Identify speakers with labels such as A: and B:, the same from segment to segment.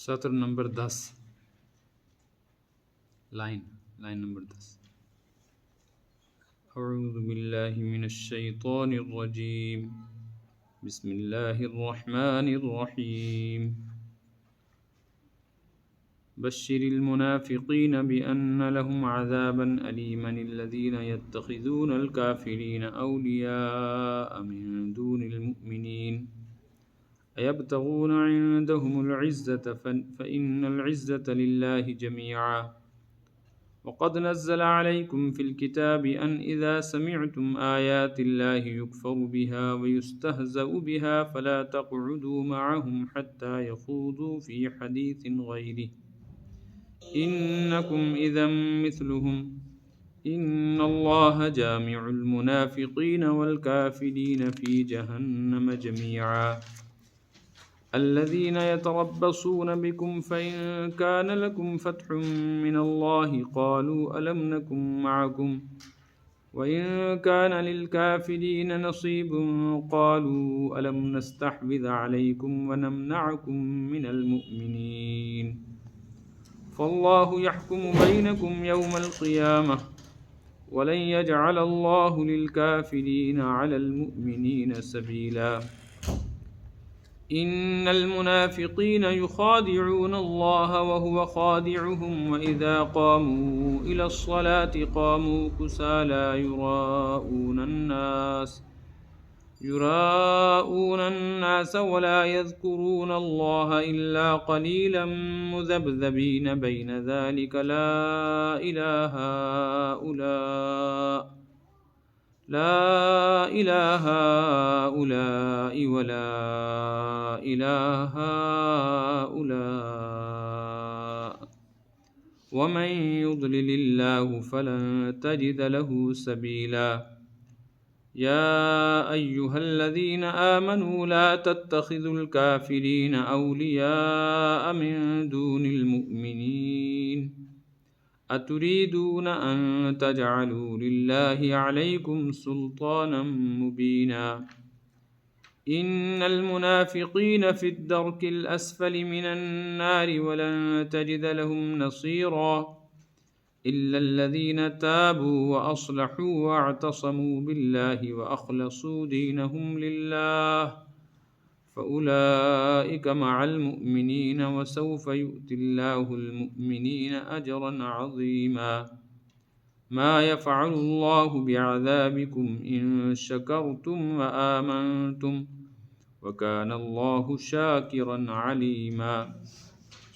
A: سطر number 10، line number 10۔ اعوذ باللہ من الشیطان الرجیم، بسم اللہ الرحمن الرحیم۔ بشر المنافقین بأن لهم عذابا ألیما الذین يتخذون الکافرین اولیاء من دون المؤمنین أيبتغون عندهم العزة فإن العزة لله جميعا۔ وقد نزل عليكم في الكتاب أن إذا سمعتم آيات الله يكفر بها ويستهزأ بها فلا تقعدوا معهم حتى يخوضوا في حديث غيره إنكم إذا مثلهم إن الله جامع المنافقين والكافرين في جهنم جميعا۔ الذين يتربصون بكم فإن كان لكم فتح من الله قالوا ألم نكن معكم وإن كان للكافرين نصيب قالوا ألم نستحوذ عليكم ونمنعكم من المؤمنين فالله يحكم بينكم يوم القيامة ولن يجعل الله للكافرين على المؤمنين سبيلا۔ إن المنافقين يخادعون الله وهو خادعهم وإذا قاموا إلى الصلاة قاموا كسالى يراءون الناس ولا يذكرون الله إلا قليلا مذبذبين بين ذلك لا إله هؤلاء ولا إله هؤلاء ومن يضلل الله فلن تجد له سبيلا۔ يا أيها الذين آمنوا لا تتخذوا الكافرين أولياء من دون المؤمنين أتريدون أن تجعلوا لله عليكم سلطانا مبينا۔ إن المنافقين في الدرك الأسفل من النار ولن تجد لهم نصيرا إلا الذين تابوا وأصلحوا واعتصموا بالله وأخلصوا دينهم لله فأولئك مع المؤمنين وسوف يؤتي الله المؤمنين أجرا عظيما۔ ما يفعل الله بعذابكم إن شكرتم وآمنتم وكان الله شاكرا عليما۔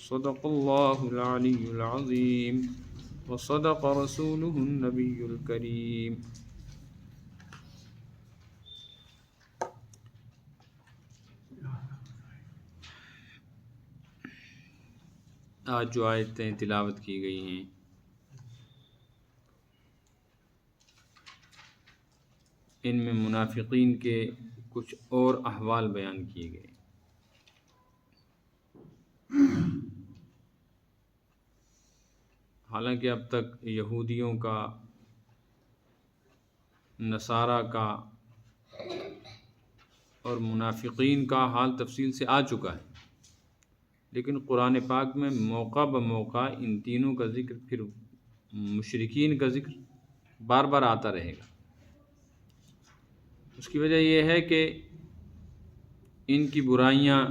A: صدق الله العلي العظيم وصدق رسوله النبي الكريم۔ آج جو آیتیں تلاوت کی گئی ہیں ان میں منافقین کے کچھ اور احوال بیان کیے گئے۔ حالانکہ اب تک یہودیوں کا، نصارہ کا اور منافقین کا حال تفصیل سے آ چکا ہے، لیکن قرآن پاک میں موقع بموقع ان تینوں کا ذکر، پھر مشرکین کا ذکر بار بار آتا رہے گا۔ اس کی وجہ یہ ہے کہ ان کی برائیاں،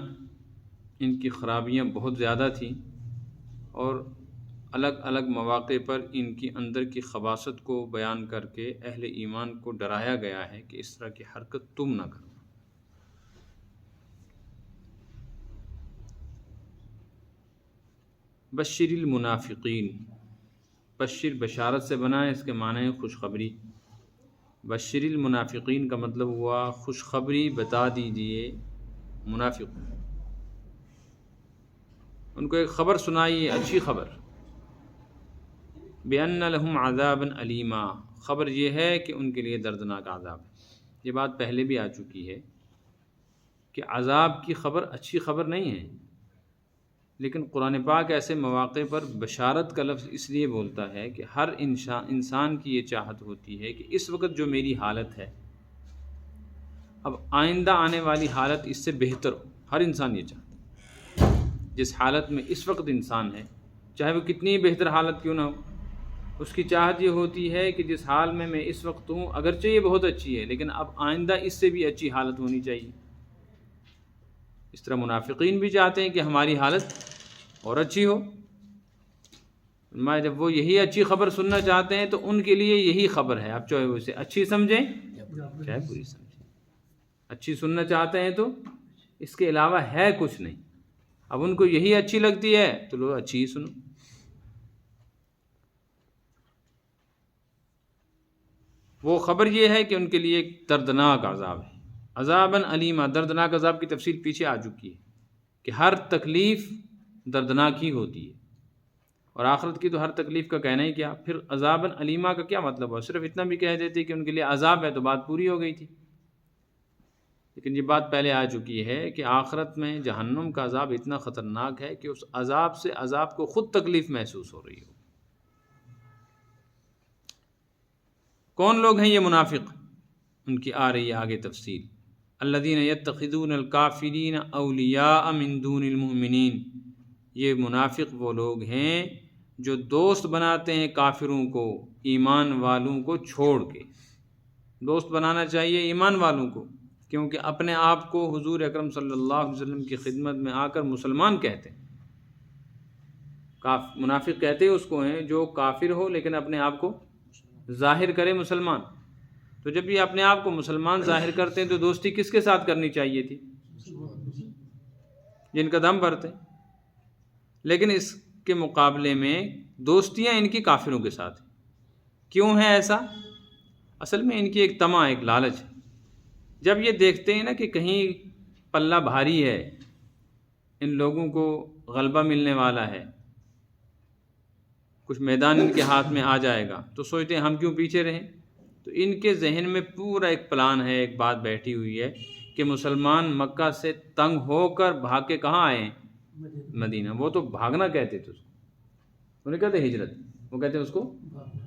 A: ان کی خرابیاں بہت زیادہ تھیں، اور الگ الگ مواقع پر ان کی اندر کی خباثت کو بیان کر کے اہل ایمان کو ڈرایا گیا ہے کہ اس طرح کی حرکت تم نہ کرو۔ بشر المنافقین، بشر بشارت سے بنا ہے، اس کے معنی ہے خوشخبری۔ بشر المنافقین کا مطلب ہوا خوشخبری بتا دیجئے منافق، ان کو ایک خبر سنائیے، اچھی خبر۔ بِأَنَّ لَهُمْ عَذَابًا أَلِيمًا، خبر یہ ہے کہ ان کے لیے دردناک عذاب ہے۔ یہ بات پہلے بھی آ چکی ہے کہ عذاب کی خبر اچھی خبر نہیں ہے، لیکن قرآن پاک ایسے مواقع پر بشارت کا لفظ اس لیے بولتا ہے کہ ہر انسان کی یہ چاہت ہوتی ہے کہ اس وقت جو میری حالت ہے اب آئندہ آنے والی حالت اس سے بہتر ہو، ہر انسان یہ چاہتا ہے۔ جس حالت میں اس وقت انسان ہے، چاہے وہ کتنی بہتر حالت کیوں نہ ہو، اس کی چاہت یہ ہوتی ہے کہ جس حال میں اس وقت ہوں، اگرچہ یہ بہت اچھی ہے لیکن اب آئندہ اس سے بھی اچھی حالت ہونی چاہیے۔ اس طرح منافقین بھی چاہتے ہیں کہ ہماری حالت اور اچھی ہو۔ جب وہ یہی اچھی خبر سننا چاہتے ہیں تو ان کے لیے یہی خبر ہے، آپ چاہے اسے اچھی سمجھیں چاہے بری سمجھیں، اچھی سننا چاہتے ہیں تو اس کے علاوہ ہے کچھ نہیں۔ اب ان کو یہی اچھی لگتی ہے تو لو اچھی ہی سنو۔ وہ خبر یہ ہے کہ ان کے لیے ایک دردناک عذاب ہے، عذاباً علیما۔ دردناک عذاب کی تفصیل پیچھے آ چکی ہے کہ ہر تکلیف دردناک ہی ہوتی ہے، اور آخرت کی تو ہر تکلیف کا کہنا ہی کیا، پھر عذاباً علیما کا کیا مطلب ہوا؟ صرف اتنا بھی کہہ دیتے کہ ان کے لیے عذاب ہے تو بات پوری ہو گئی تھی، لیکن یہ بات پہلے آ چکی ہے کہ آخرت میں جہنم کا عذاب اتنا خطرناک ہے کہ اس عذاب سے عذاب کو خود تکلیف محسوس ہو رہی ہو۔ کون لوگ ہیں یہ منافق؟ ان کی آ رہی ہے آگے تفصیل۔ الذین یتخذون الکافرین اولیاء من دون المؤمنین، یہ منافق وہ لوگ ہیں جو دوست بناتے ہیں کافروں کو ایمان والوں کو چھوڑ کے۔ دوست بنانا چاہیے ایمان والوں کو، کیونکہ اپنے آپ کو حضور اکرم صلی اللہ علیہ وسلم کی خدمت میں آ کر مسلمان کہتے ہیں۔ منافق کہتے اس کو ہیں جو کافر ہو لیکن اپنے آپ کو ظاہر کرے مسلمان۔ تو جب یہ اپنے آپ کو مسلمان ظاہر کرتے ہیں تو دوستی کس کے ساتھ کرنی چاہیے تھی؟ جن کا دم بھرتے ہیں۔ لیکن اس کے مقابلے میں دوستیاں ان کی کافروں کے ساتھ ہیں۔ کیوں ہے ایسا؟ اصل میں ان کی ایک طمع، ایک لالچ ہے۔ جب یہ دیکھتے ہیں نا کہ کہیں پلہ بھاری ہے، ان لوگوں کو غلبہ ملنے والا ہے، کچھ میدان ان کے ہاتھ میں آ جائے گا، تو سوچتے ہیں ہم کیوں پیچھے رہیں۔ تو ان کے ذہن میں پورا ایک پلان ہے، ایک بات بیٹھی ہوئی ہے کہ مسلمان مکہ سے تنگ ہو کر بھاگ کے کہاں آئے ہیں؟ مدینہ۔ وہ تو بھاگنا کہتے تھے اس کو، انہیں کہتے ہجرت، وہ کہتے ہیں اس کو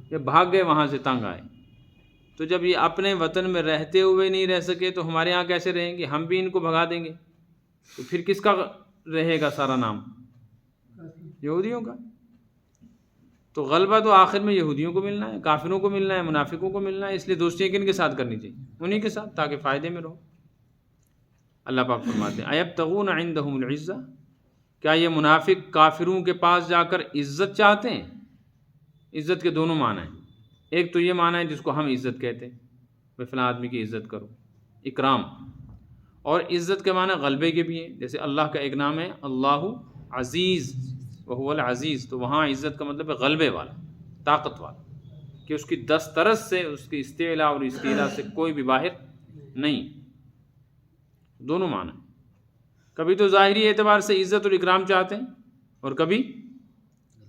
A: کہ بھاگ گئے وہاں سے تنگ آئے۔ تو جب یہ اپنے وطن میں رہتے ہوئے نہیں رہ سکے تو ہمارے ہاں کیسے رہیں گے؟ ہم بھی ان کو بھگا دیں گے، تو پھر کس کا رہے گا سارا نام؟ یہودیوں کا۔ تو غلبہ تو آخر میں یہودیوں کو ملنا ہے، کافروں کو ملنا ہے، منافقوں کو ملنا ہے، اس لیے دوستیاں کن کے ساتھ کرنی چاہیے؟ انہی کے ساتھ، تاکہ فائدے میں رہو۔ اللہ پاک فرماتے ہیں ایبتغون عندہم العزہ، کیا یہ منافق کافروں کے پاس جا کر عزت چاہتے ہیں؟ عزت کے دونوں معنی ہیں، ایک تو یہ معنی ہے جس کو ہم عزت کہتے ہیں، بھئی فلاں آدمی کی عزت کرو، اکرام، اور عزت کے معنی غلبے کے بھی ہیں، جیسے اللہ کا ایک نام ہے اللہ عزیز وہو العزیز، تو وہاں عزت کا مطلب ہے غلبے والا، طاقت والا، کہ اس کی دسترس سے، اس کی استعلاء اور استیلاء سے کوئی بھی باہر نہیں۔ دونوں معنی، کبھی تو ظاہری اعتبار سے عزت اور اکرام چاہتے ہیں، اور کبھی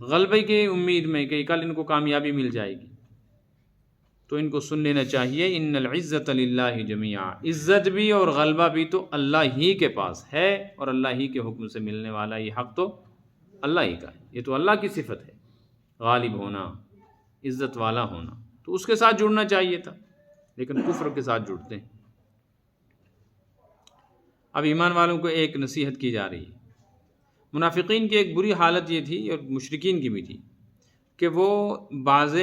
A: غلبے کی امید میں کہ کل ان کو کامیابی مل جائے گی۔ تو ان کو سن لینا چاہیے، ان العزت للہ جمیعا، عزت بھی اور غلبہ بھی تو اللہ ہی کے پاس ہے، اور اللہ ہی کے حکم سے ملنے والا یہ حق تو اللہ ہی کا ہے، یہ تو اللہ کی صفت ہے، غالب ہونا، عزت والا ہونا، تو اس کے ساتھ جڑنا چاہیے تھا، لیکن کفر کے ساتھ جڑتے ہیں۔ اب ایمان والوں کو ایک نصیحت کی جا رہی ہے۔ منافقین کی ایک بری حالت یہ تھی، اور مشرکین کی بھی تھی، کہ وہ بعض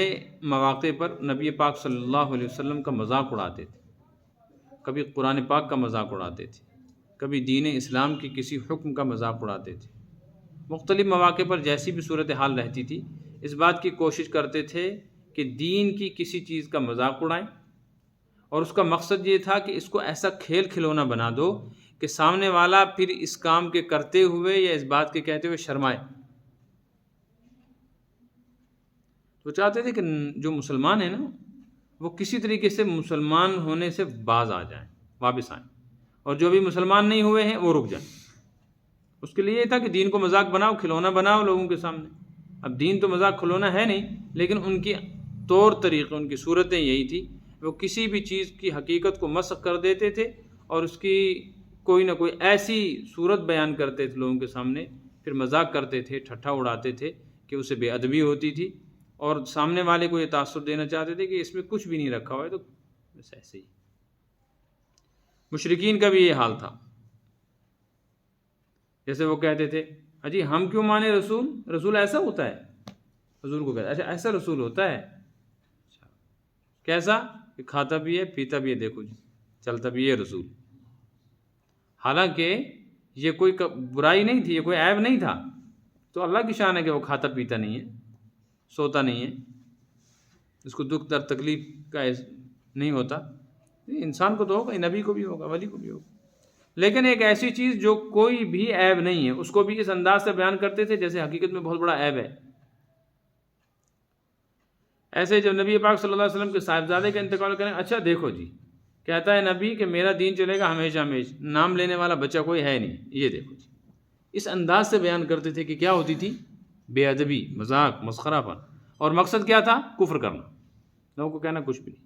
A: مواقع پر نبی پاک صلی اللہ علیہ وسلم کا مذاق اڑاتے تھے، کبھی قرآن پاک کا مذاق اڑاتے تھے، کبھی دین اسلام کی کسی حکم کا مذاق اڑاتے تھے۔ مختلف مواقع پر جیسی بھی صورتحال رہتی تھی، اس بات کی کوشش کرتے تھے کہ دین کی کسی چیز کا مذاق اڑائیں، اور اس کا مقصد یہ تھا کہ اس کو ایسا کھیل کھلونا بنا دو کہ سامنے والا پھر اس کام کے کرتے ہوئے یا اس بات کے کہتے ہوئے شرمائے۔ تو چاہتے تھے کہ جو مسلمان ہیں نا، وہ کسی طریقے سے مسلمان ہونے سے باز آ جائیں، واپس آئیں، اور جو بھی مسلمان نہیں ہوئے ہیں وہ رک جائیں۔ اس کے لیے یہ تھا کہ دین کو مذاق بناؤ، کھلونا بناؤ لوگوں کے سامنے۔ اب دین تو مذاق کھلونا ہے نہیں، لیکن ان کی طور طریقے، ان کی صورتیں یہی تھی، وہ کسی بھی چیز کی حقیقت کو مسخ کر دیتے تھے، اور اس کی کوئی نہ کوئی ایسی صورت بیان کرتے تھے لوگوں کے سامنے، پھر مذاق کرتے تھے، ٹھٹھا اڑاتے تھے کہ اسے بے ادبی ہوتی تھی، اور سامنے والے کو یہ تاثر دینا چاہتے تھے کہ اس میں کچھ بھی نہیں رکھا ہوا ہے، تو بس ایسے ہی۔ مشرکین کا بھی یہ حال تھا، جیسے وہ کہتے تھے اجی ہم کیوں مانے رسول؟ رسول ایسا ہوتا ہے؟ حضور کو کہتا ہے اچھا ایسا رسول ہوتا ہے؟ کیسا؟ کہ کھاتا بھی ہے پیتا بھی ہے، دیکھو جی چلتا بھی ہے رسول۔ حالانکہ یہ کوئی برائی نہیں تھی، یہ کوئی عیب نہیں تھا، تو اللہ کی شان ہے کہ وہ کھاتا پیتا نہیں ہے، سوتا نہیں ہے، اس کو دکھ درد تکلیف کا نہیں ہوتا۔ انسان کو تو ہوگا، نبی کو بھی ہوگا، ولی کو بھی ہوگا، لیکن ایک ایسی چیز جو کوئی بھی عیب نہیں ہے اس کو بھی اس انداز سے بیان کرتے تھے جیسے حقیقت میں بہت بڑا عیب ہے۔ ایسے جب نبی پاک صلی اللہ علیہ وسلم کے صاحبزادے کا انتقال کریں، اچھا دیکھو جی کہتا ہے نبی کہ میرا دین چلے گا ہمیشہ ہمیشہ، نام لینے والا بچہ کوئی ہے نہیں، یہ دیکھو جی اس انداز سے بیان کرتے تھے کہ کیا ہوتی تھی؟ بے ادبی، مذاق، مسخرہ پن، اور مقصد کیا تھا؟ کفر کرنا، لوگوں کو کہنا کچھ بھی نہیں۔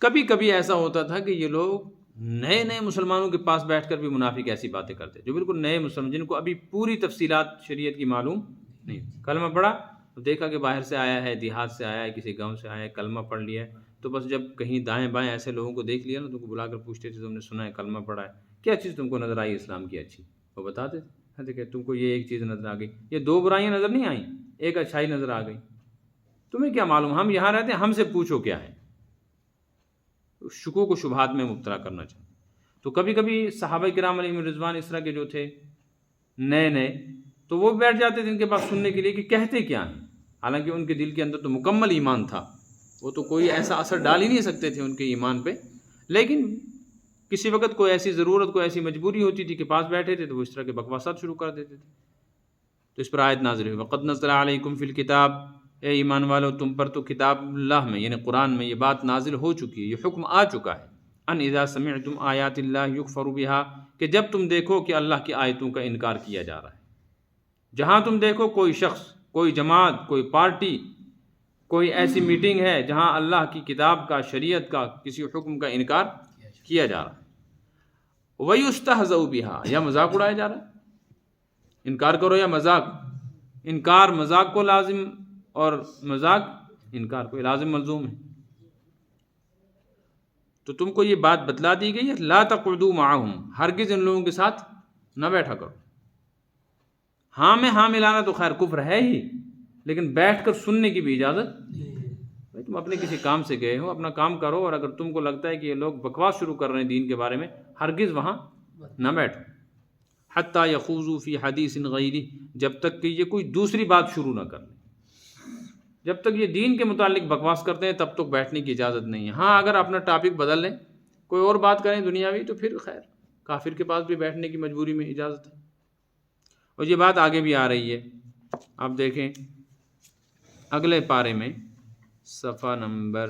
A: کبھی کبھی ایسا ہوتا تھا کہ یہ لوگ نئے نئے مسلمانوں کے پاس بیٹھ کر بھی منافق ایسی باتیں کرتے جو بالکل نئے مسلمان، جن کو ابھی پوری تفصیلات شریعت کی معلوم نہیں، کلمہ پڑھا دیکھا کہ باہر سے آیا ہے، دیہات سے آیا ہے، کسی گاؤں سے آیا ہے، کلمہ پڑھ لیا ہے، تو بس جب کہیں دائیں بائیں ایسے لوگوں کو دیکھ لیا نا تو ان کو بلا کر پوچھتے تھے تم نے سنا ہے کلمہ پڑھا ہے، کیا چیز تم کو نظر آئی اسلام کی اچھی؟ وہ بتاتے تھے کہ تم کو یہ ایک چیز نظر آ گئی، یہ 2 برائیاں نظر نہیں آئیں، ایک اچھائی نظر آ گئی، تمہیں کیا معلوم، ہم یہاں رہتے ہیں، ہم سے پوچھو کیا ہے۔ شکوک و شبہات میں مبتلا کرنا چاہتے۔ تو کبھی کبھی صحابہ کرام علیہم رضوان اس طرح کے جو تھے نئے نئے، تو وہ بیٹھ جاتے تھے ان کے پاس سننے کے لیے کہ کہتے کیا ہیں، حالانکہ ان کے دل کے اندر تو مکمل ایمان تھا، وہ تو کوئی ایسا اثر ڈال ہی نہیں سکتے تھے ان کے ایمان پہ، لیکن کسی وقت کوئی ایسی ضرورت، کوئی ایسی مجبوری ہوتی تھی کہ پاس بیٹھے تھے تو وہ اس طرح کے بکواسات شروع کر دیتے تھے۔ تو اس پر آیت نازل ہوئی وَقَدْ نَزَّلَ عَلَيْكُمْ فِي الْكِتَابِ، اے ایمان والو تم پر تو کتاب اللہ میں یعنی قرآن میں یہ بات نازل ہو چکی ہے، یہ حکم آ چکا ہے، ان اذا سمعتم آیات اللہ یکفر بها، کہ جب تم دیکھو کہ اللہ کی آیتوں کا انکار کیا جا رہا ہے، جہاں تم دیکھو کوئی شخص، کوئی جماعت، کوئی پارٹی، کوئی ایسی میٹنگ ہے جہاں اللہ کی کتاب کا، شریعت کا، کسی حکم کا انکار کیا جا رہا ہے، وَيُسْتَهْزَأُ بِهَا، یا مذاق اڑایا جا رہا ہے، انکار کرو یا مذاق، انکار مذاق کو لازم اور مذاق انکار کو لازم ملزوم ہے، تو تم کو یہ بات بتلا دی گئی ہے لا تقعدوا معهم، ہرگز ان لوگوں کے ساتھ نہ بیٹھا کرو۔ ہاں میں ہاں ملانا تو خیر کفر ہے ہی، لیکن بیٹھ کر سننے کی بھی اجازت نہیں۔ تم اپنے کسی کام سے گئے ہو، اپنا کام کرو، اور اگر تم کو لگتا ہے کہ یہ لوگ بکواس شروع کر رہے ہیں دین کے بارے میں، ہرگز وہاں نہ بیٹھو۔ حتی یخوضوا فی حدیث غیرہ، جب تک کہ یہ کوئی دوسری بات شروع نہ کر لیں، جب تک یہ دین کے متعلق بکواس کرتے ہیں تب تک بیٹھنے کی اجازت نہیں ہے۔ ہاں اگر اپنا ٹاپک بدل لیں، کوئی اور بات کریں دنیاوی، تو پھر خیر، کافر کے پاس بھی بیٹھنے کی مجبوری میں اجازت ہے۔ اور یہ بات آگے بھی آ رہی ہے، آپ دیکھیں اگلے پارے میں صفحہ نمبر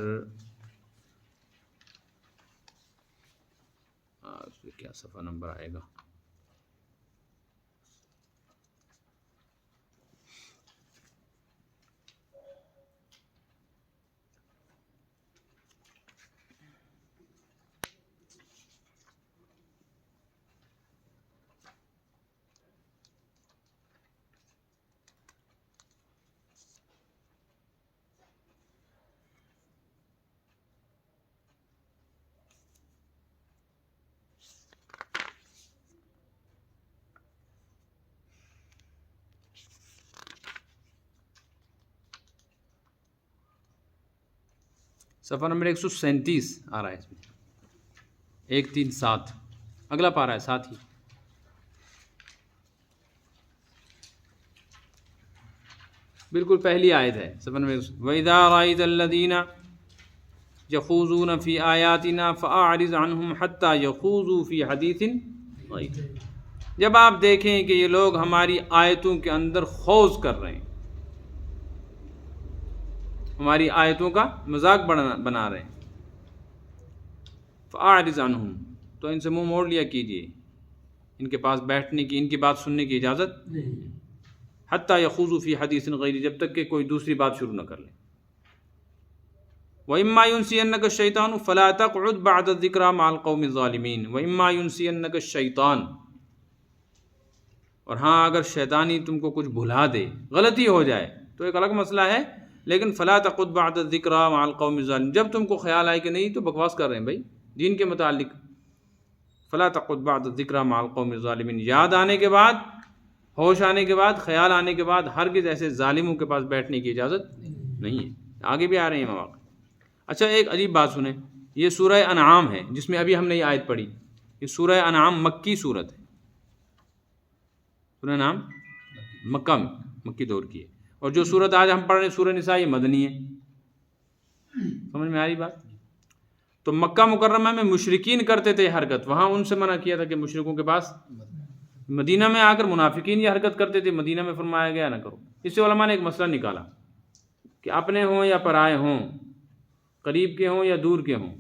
A: کیا صفحہ نمبر آئے گا، صفحہ نمبر 137 آ رہا ہے اس میں، 137 اگلا پارا ہے ساتھ ہی۔ بالکل پہلی آیت ہے صفحہ نمبر وَإِذَا رَأَيْتَ الَّذِينَ يَخُوضُونَ فِي آيَاتِنَا فَأَعْرِضْ عَنْهُمْ حَتَّى يَخُوضُوا فِي حَدِيثٍ غَيْرِهِ، جب آپ دیکھیں کہ یہ لوگ ہماری آیتوں کے اندر خوض کر رہے ہیں، ہماری آیتوں کا مذاق بنا رہے ہیں، فَأَعْرِضْ عَنْهُمْ، تو ان سے منہ موڑ لیا کیجیے، ان کے پاس بیٹھنے کی، ان کی بات سننے کی اجازت نہیں، حتیٰ یخوضوا فی حدیث غیر، جب تک کہ کوئی دوسری بات شروع نہ کر لیں۔ وَإِمَّا يُنْسِيَنَّكَ الشَّيْطَانُ فَلَا تَقْعُدْ بَعْدَ الذِّكْرَىٰ مَعَ الْقَوْمِ الظَّالِمِينَ وَإِمَّا يُنْسِيَنَّكَ الشَّيْطَانُ، اور ہاں اگر شیطانی تم کو کچھ بھلا دے، غلطی ہو جائے تو ایک الگ مسئلہ ہے، لیکن فَلَا تَقْعُدْ بَعْدَ الذِّكْرَىٰ مَعَ الْقَوْمِ الظَّالِمِينَ، جب تم کو خیال آئے کہ نہیں تو بکواس کر رہے ہیں بھائی دین کے متعلق، فَلَا تَقْعُدْ بَعْدَ الذِّكْرَىٰ مَعَ الْقَوْمِ الظَّالِمِينَ، یاد آنے کے بعد ہوش آنے کے بعد، خیال آنے کے بعد ہرگز ایسے ظالموں کے پاس بیٹھنے کی اجازت نہیں ہے۔ آگے بھی آ رہے ہیں مواقع۔ اچھا ایک عجیب بات سنیں، یہ سورہ انعام ہے جس میں ابھی ہم نے یہ آیت پڑھی، یہ سورہ انعام مکی صورت ہے، سورہ انعام مکی دور کی ہے، اور جو سورت آج ہم پڑھ رہے ہیں سورہ نساء یہ مدنی ہے۔ سمجھ میں آ رہی بات؟ تو مکہ مکرمہ میں مشرکین کرتے تھے یہ حرکت، وہاں ان سے منع کیا تھا کہ مشرکوں کے پاس۔ مدینہ میں آ کر منافقین یہ حرکت کرتے تھے، مدینہ میں فرمایا گیا نہ کرو۔ اس سے علماء نے ایک مسئلہ نکالا کہ اپنے ہوں یا پرائے ہوں، قریب کے ہوں یا دور کے ہوں،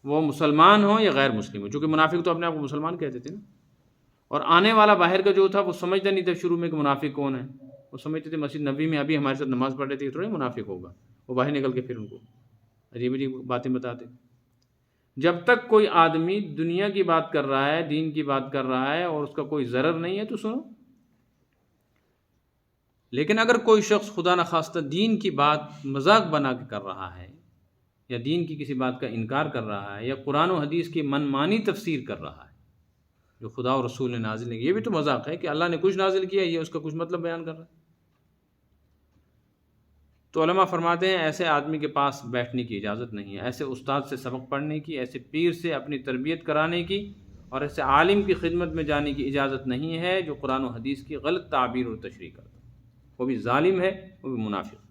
A: وہ مسلمان ہوں یا غیر مسلم ہوں، چونکہ منافق تو اپنے آپ کو مسلمان کہتے تھے نا، اور آنے والا باہر کا جو تھا وہ سمجھتا نہیں تھا شروع میں کہ منافق کون ہے، وہ سمجھتے تھے مسجد نبوی میں ابھی ہمارے ساتھ نماز پڑھ رہے تھے تھوڑے منافق ہوگا، وہ باہر نکل کے پھر ان کو عجیب عجیب باتیں بتاتے۔ جب تک کوئی آدمی دنیا کی بات کر رہا ہے، دین کی بات کر رہا ہے اور اس کا کوئی ضرر نہیں ہے تو سنو، لیکن اگر کوئی شخص خدا نخواستہ دین کی بات مذاق بنا کے کر رہا ہے، یا دین کی کسی بات کا انکار کر رہا ہے، یا قرآن و حدیث کی من مانی تفسیر کر رہا ہے جو خدا اور رسول نے نازل نہیں، یہ بھی تو مذاق ہے کہ اللہ نے کچھ نازل کیا، یہ اس کا کچھ مطلب بیان کر رہا ہے۔ تو علماء فرماتے ہیں ایسے آدمی کے پاس بیٹھنے کی اجازت نہیں ہے، ایسے استاد سے سبق پڑھنے کی، ایسے پیر سے اپنی تربیت کرانے کی، اور ایسے عالم کی خدمت میں جانے کی اجازت نہیں ہے جو قرآن و حدیث کی غلط تعبیر اور تشریح کرتا ہے، وہ بھی ظالم ہے، وہ بھی منافق۔